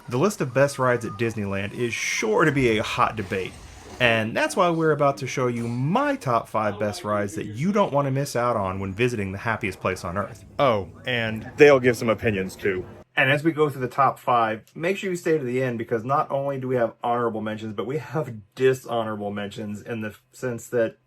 The list of best rides at Disneyland is sure to be a hot debate, and that's why we're about to show you my top 5 best rides that you don't want to miss out on when visiting the happiest place on earth. Oh, and they'll give some opinions too. And as we go through the top 5, make sure you stay to the end because not only do we have honorable mentions, but we have dishonorable mentions in the sense that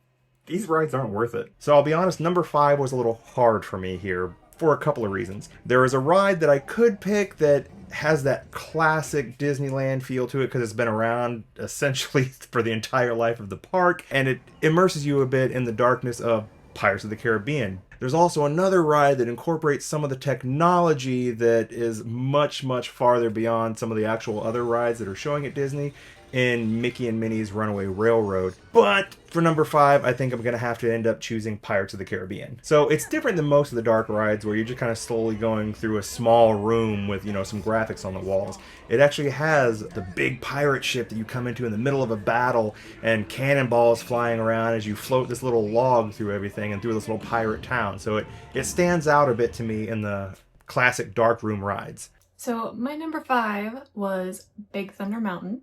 these rides aren't worth it. So I'll be honest, number 5 was a little hard for me here for a couple of reasons. There is a ride that I could pick that has that classic Disneyland feel to it because it's been around essentially for the entire life of the park, and it immerses you a bit in the darkness of Pirates of the Caribbean. There's also another ride that incorporates some of the technology that is much, much farther beyond some of the actual other rides that are showing at Disney in Mickey and Minnie's Runaway Railroad. But for number 5, I think I'm going to have to end up choosing Pirates of the Caribbean. So it's different than most of the dark rides where you're just kind of slowly going through a small room with, some graphics on the walls. It actually has the big pirate ship that you come into in the middle of a battle and cannonballs flying around as you float this little log through everything and through this little pirate town. So it stands out a bit to me in the classic dark room rides. So my number 5 was Big Thunder Mountain.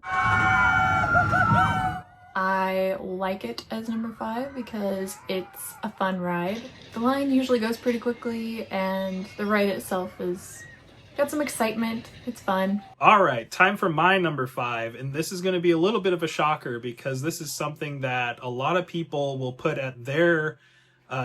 I like it as number 5 because it's a fun ride. The line usually goes pretty quickly and the ride itself is got some excitement. It's fun. All right, time for my number 5, and this is going to be a little bit of a shocker because this is something that a lot of people will put at their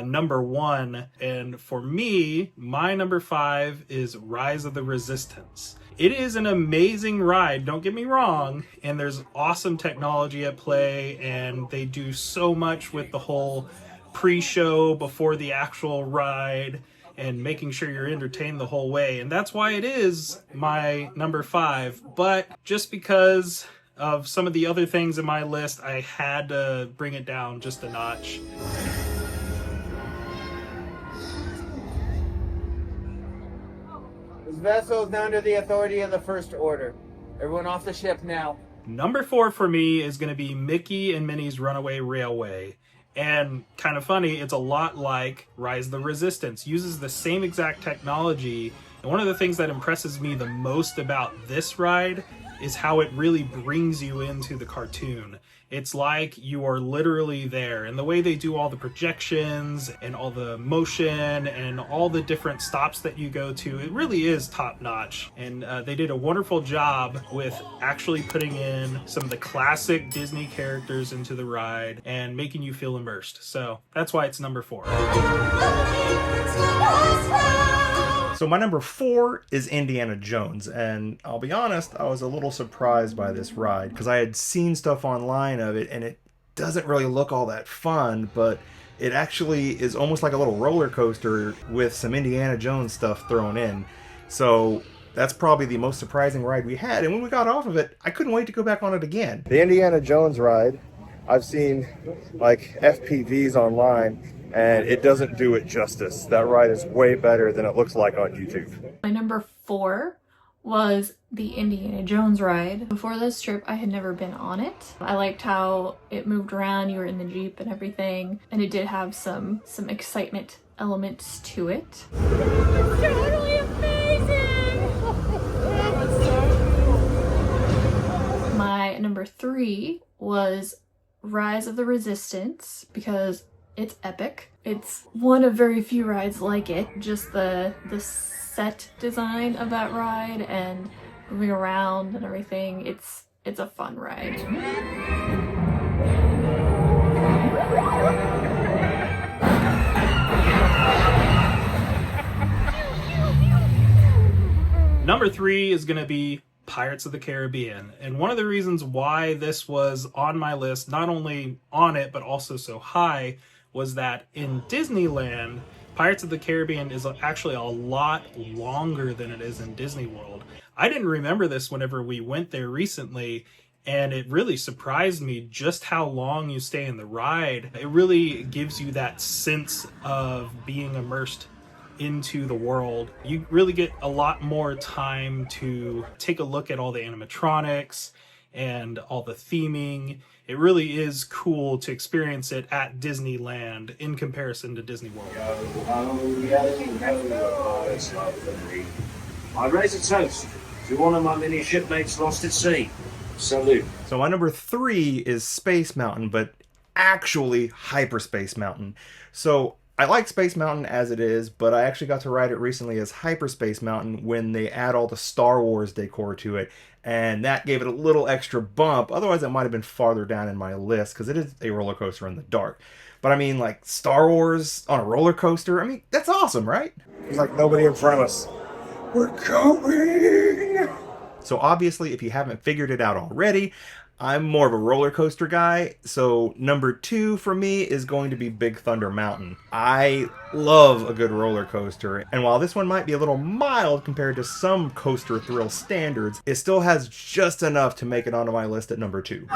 number 1, and for me, my number 5 is Rise of the Resistance. It is an amazing ride, don't get me wrong, and there's awesome technology at play, and they do so much with the whole pre-show before the actual ride and making sure you're entertained the whole way, and that's why it is my number 5. But just because of some of the other things in my list, I had to bring it down just a notch. This vessel is under the authority of the First Order. Everyone off the ship now. Number 4 for me is going to be Mickey and Minnie's Runaway Railway. And kind of funny, it's a lot like Rise of the Resistance. Uses the same exact technology. And one of the things that impresses me the most about this ride is how it really brings you into the cartoon. It's like you are literally there, and the way they do all the projections and all the motion and all the different stops that you go to, it really is top notch. And they did a wonderful job with actually putting in some of the classic Disney characters into the ride and making you feel immersed. So that's why it's number 4. So my number 4 is Indiana Jones, and I'll be honest, I was a little surprised by this ride because I had seen stuff online of it and it doesn't really look all that fun, but it actually is almost like a little roller coaster with some Indiana Jones stuff thrown in. So that's probably the most surprising ride we had, and when we got off of it, I couldn't wait to go back on it again. The Indiana Jones ride, I've seen like FPVs online, and it doesn't do it justice. That ride is way better than it looks like on YouTube. My number 4 was the Indiana Jones ride. Before this trip, I had never been on it. I liked how it moved around, you were in the Jeep and everything, and it did have some excitement elements to it. It's totally amazing! My number 3 was Rise of the Resistance because it's epic. It's one of very few rides like it. Just the set design of that ride and moving around and everything. It's a fun ride. Number 3 is going to be Pirates of the Caribbean. And one of the reasons why this was on my list, not only on it, but also so high, was that in Disneyland, Pirates of the Caribbean is actually a lot longer than it is in Disney World. I didn't remember this whenever we went there recently, and it really surprised me just how long you stay in the ride. It really gives you that sense of being immersed into the world. You really get a lot more time to take a look at all the animatronics and all the theming. It really is cool to experience it at Disneyland in comparison to Disney World. I raise a toast To one of my many shipmates lost at sea. Salute. So my number 3 is Space Mountain, but actually Hyperspace Mountain. So I like Space Mountain as it is, but I actually got to ride it recently as Hyperspace Mountain when they add all the Star Wars decor to it, and that gave it a little extra bump. Otherwise, it might have been farther down in my list because it is a roller coaster in the dark. But I mean, like Star Wars on a roller coaster, I mean, that's awesome, right? There's like nobody in front of us. We're coming! So obviously, if you haven't figured it out already, I'm more of a roller coaster guy, so number 2 for me is going to be Big Thunder Mountain. I love a good roller coaster, and while this one might be a little mild compared to some coaster thrill standards, it still has just enough to make it onto my list at number 2.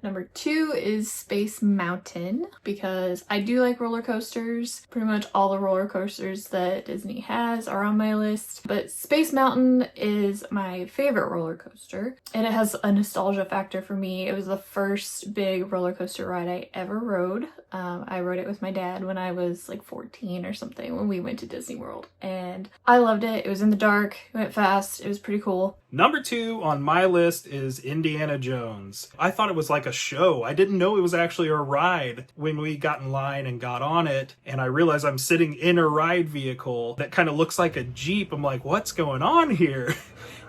Number 2 is Space Mountain, because I do like roller coasters. Pretty much all the roller coasters that Disney has are on my list, but Space Mountain is my favorite roller coaster, and it has a nostalgia factor for me. It was the first big roller coaster ride I ever rode. I rode it with my dad when I was like 14 or something when we went to Disney World, and I loved it. It was in the dark, it went fast, it was pretty cool. Number 2 on my list is Indiana Jones. I thought it was like a show. I didn't know it was actually a ride when we got in line and got on it, and I realized I'm sitting in a ride vehicle that kind of looks like a Jeep. I'm like, what's going on here?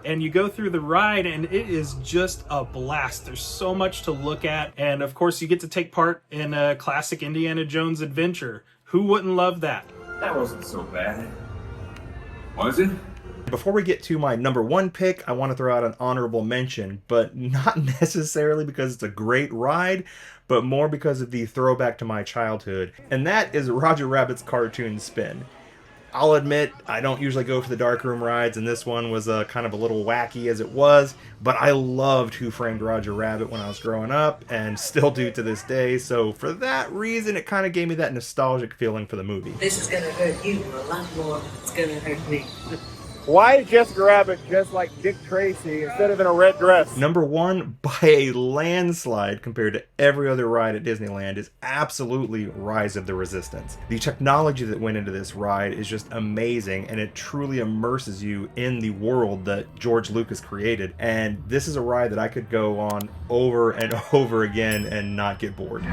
And you go through the ride and it is just a blast. There's so much to look at, and of course you get to take part in a classic Indiana Jones adventure. Who wouldn't love that? That wasn't so bad. Was it? Before we get to my number 1 pick, I want to throw out an honorable mention, but not necessarily because it's a great ride, but more because of the throwback to my childhood, and that is Roger Rabbit's Cartoon Spin. I'll admit, I don't usually go for the darkroom rides, and this one was kind of a little wacky as it was, but I loved Who Framed Roger Rabbit when I was growing up, and still do to this day, so for that reason, it kind of gave me that nostalgic feeling for the movie. This is gonna hurt you a lot more than it's gonna hurt me. Why is Jessica Rabbit just like Dick Tracy instead of in a red dress? Number 1, by a landslide compared to every other ride at Disneyland, is absolutely Rise of the Resistance. The technology that went into this ride is just amazing, and it truly immerses you in the world that George Lucas created. And this is a ride that I could go on over and over again and not get bored. Okay,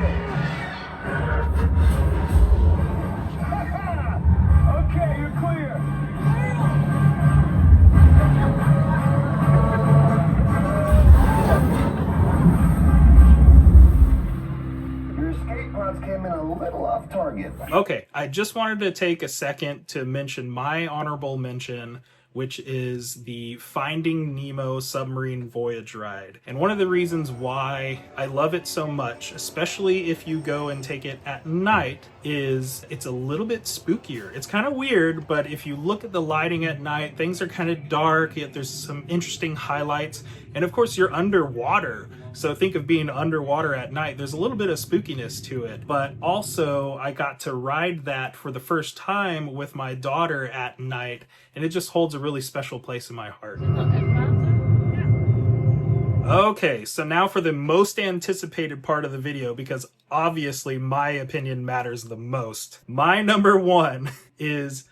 you're clear. Came in a little off target. Okay, I just wanted to take a second to mention my honorable mention, which is the Finding Nemo submarine voyage ride. And one of the reasons why I love it so much, especially if you go and take it at night, is it's a little bit spookier. It's kind of weird, but if you look at the lighting at night, things are kind of dark, yet there's some interesting highlights. And of course, you're underwater. So think of being underwater at night. There's a little bit of spookiness to it, but also I got to ride that for the first time with my daughter at night, and it just holds a really special place in my heart. Okay, so now for the most anticipated part of the video, because obviously my opinion matters the most. My number 1 is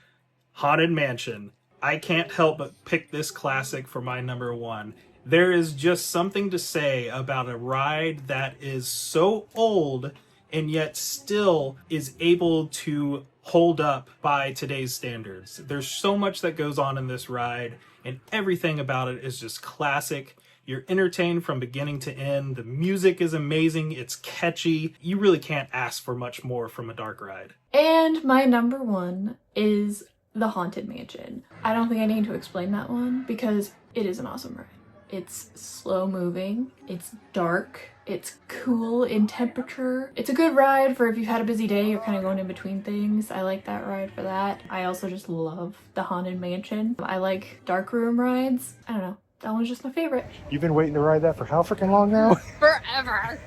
Haunted Mansion. I can't help but pick this classic for my number 1. There is just something to say about a ride that is so old and yet still is able to hold up by today's standards. There's so much that goes on in this ride, and everything about it is just classic. You're entertained from beginning to end. The music is amazing. It's catchy. You really can't ask for much more from a dark ride. And my number 1 is the Haunted Mansion. I don't think I need to explain that one because it is an awesome ride. It's slow moving, it's dark, it's cool in temperature. It's a good ride for if you've had a busy day, you're kind of going in between things. I like that ride for that. I also just love the Haunted Mansion. I like dark room rides. I don't know, that one's just my favorite. You've been waiting to ride that for how freaking long now? Forever.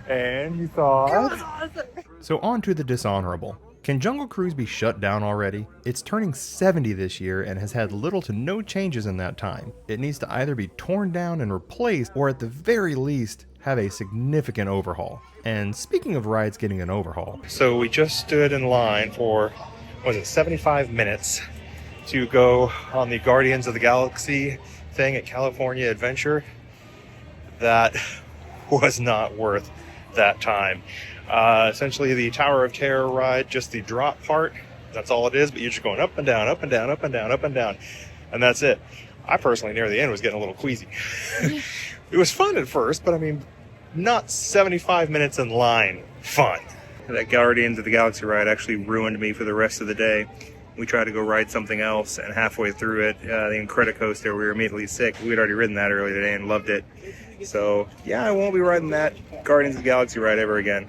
And you thought? It was awesome. So on to the dishonorable. Can Jungle Cruise be shut down already? It's turning 70 this year and has had little to no changes in that time. It needs to either be torn down and replaced, or at the very least, have a significant overhaul. And speaking of rides getting an overhaul. So we just stood in line for, 75 minutes to go on the Guardians of the Galaxy thing at California Adventure. That was not worth that time. Essentially the Tower of Terror ride, just the drop part, that's all it is, but you're just going up and down, up and down, up and down, up and down, and that's it. I personally, near the end, was getting a little queasy. It was fun at first, but I mean, not 75 minutes in line fun. That Guardians of the Galaxy ride actually ruined me for the rest of the day. We tried to go ride something else, and halfway through it, the Incredicoaster, we were immediately sick. We'd already ridden that earlier today and loved it. So, yeah, I won't be riding that Guardians of the Galaxy ride ever again.